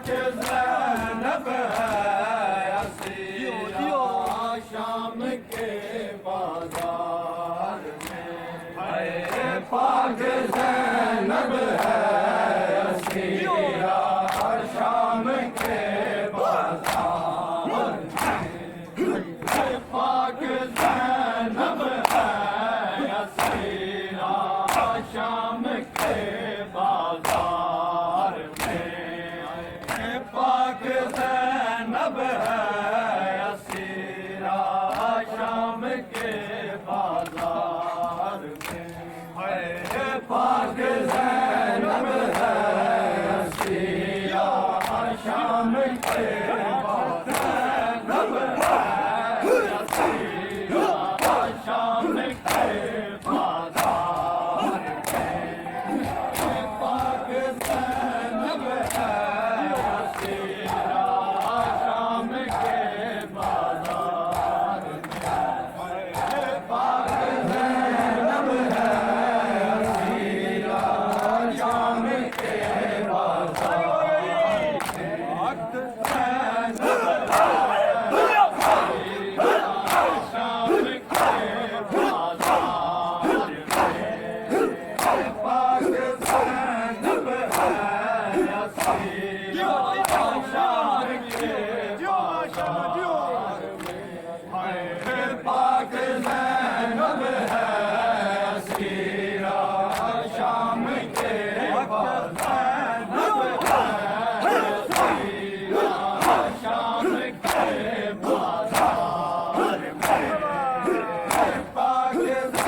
पाक ज़ैनब है असीरा शाम के बाजार में। हाय पाक ज़ैनब है असीरा शाम के बाजार में। पाक ज़ैनब है असीरा शाम के बाजार में। पाक ज़ैनब है असीरा शाम के बाजार में। पाक ज़ैनब है असीरा शाम के पाक ज़ैनब है असीरा शाम के बाजार। ज़ैनब है असीरा शाम के बाजार में। पाक ज़ैनब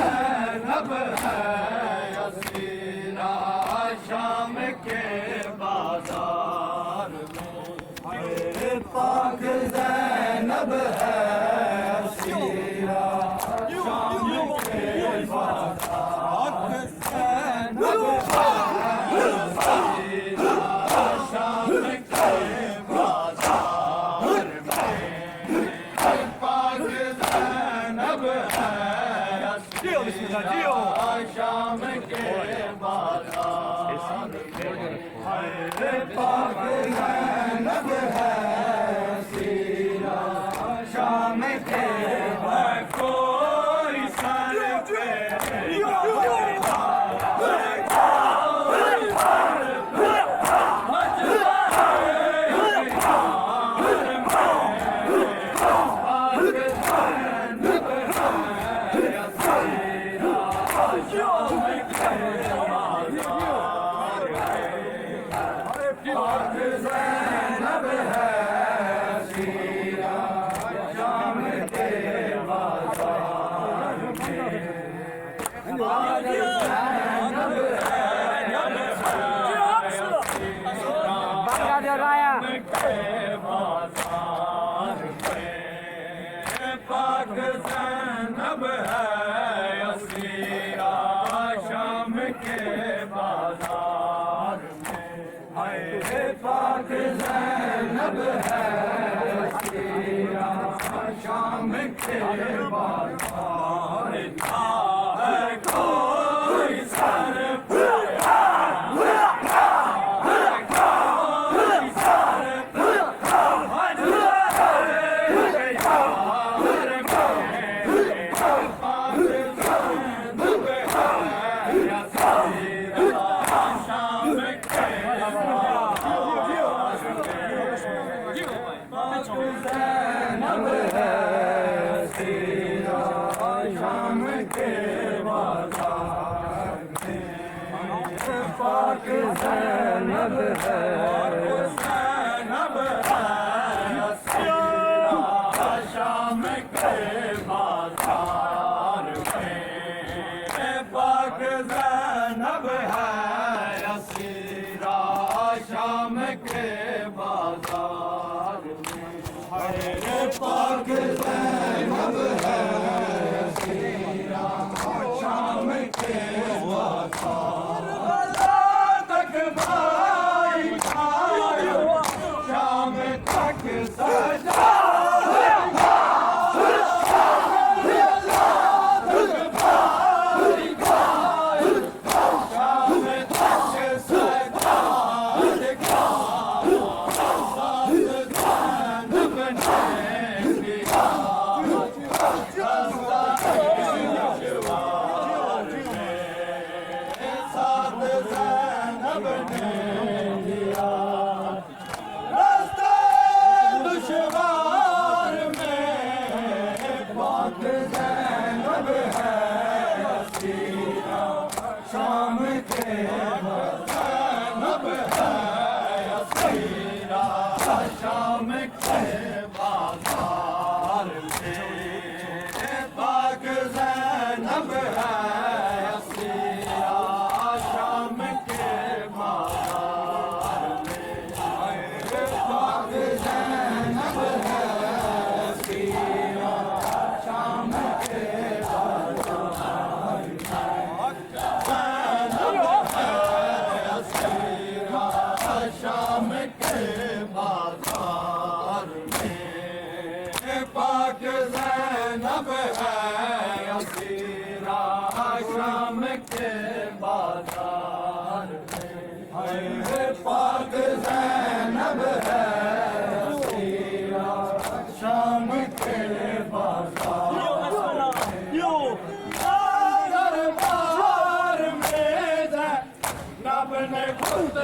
है असीरा शाम के बाजार में। पाक ज़ैनब है शाम के कोई सर पे पाक ज़ैनब है असीरा शाम के बाजार में। हाय पाक ज़ैनब है असीरा शाम के बाजार में। कोई सर पाक ज़ैनब है ज़ैनब है असीरा शाम के बाजार में। पाक ज़ैनब है असीरा शाम के बाजार में। शाम के बाजार में पाक ज़ैनब है असीरा शाम के बाजार में पाक ज़ैनब है असीरा शाम के बाजार में शाम के बाजार में पाक ज़ैनब है असीरा शाम के बाजार में पाक ज़ैनब है असीरा शाम के बाजार दरबार में ज़ैनब ने खुद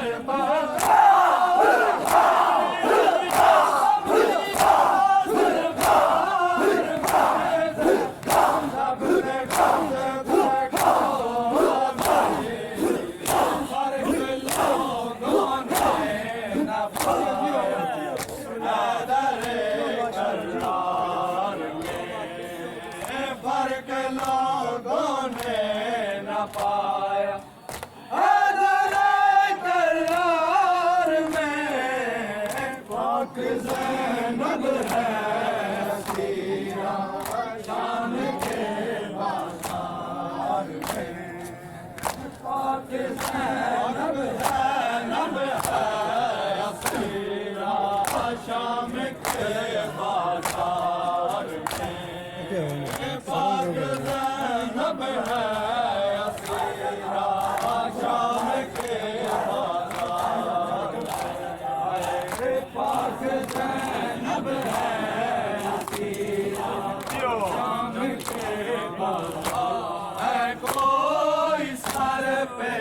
फर्क लोगों ने न पाया करार में पाक ज़ैनब है असीरा शाम के बाजार में पाक ज़ैनब है असीरा शाम के बाजार में पाक ज़ैनब है असीरा शाम के बाजार में पाक ज़ैनब है असीरा शाम के बाजार है कोई सर पे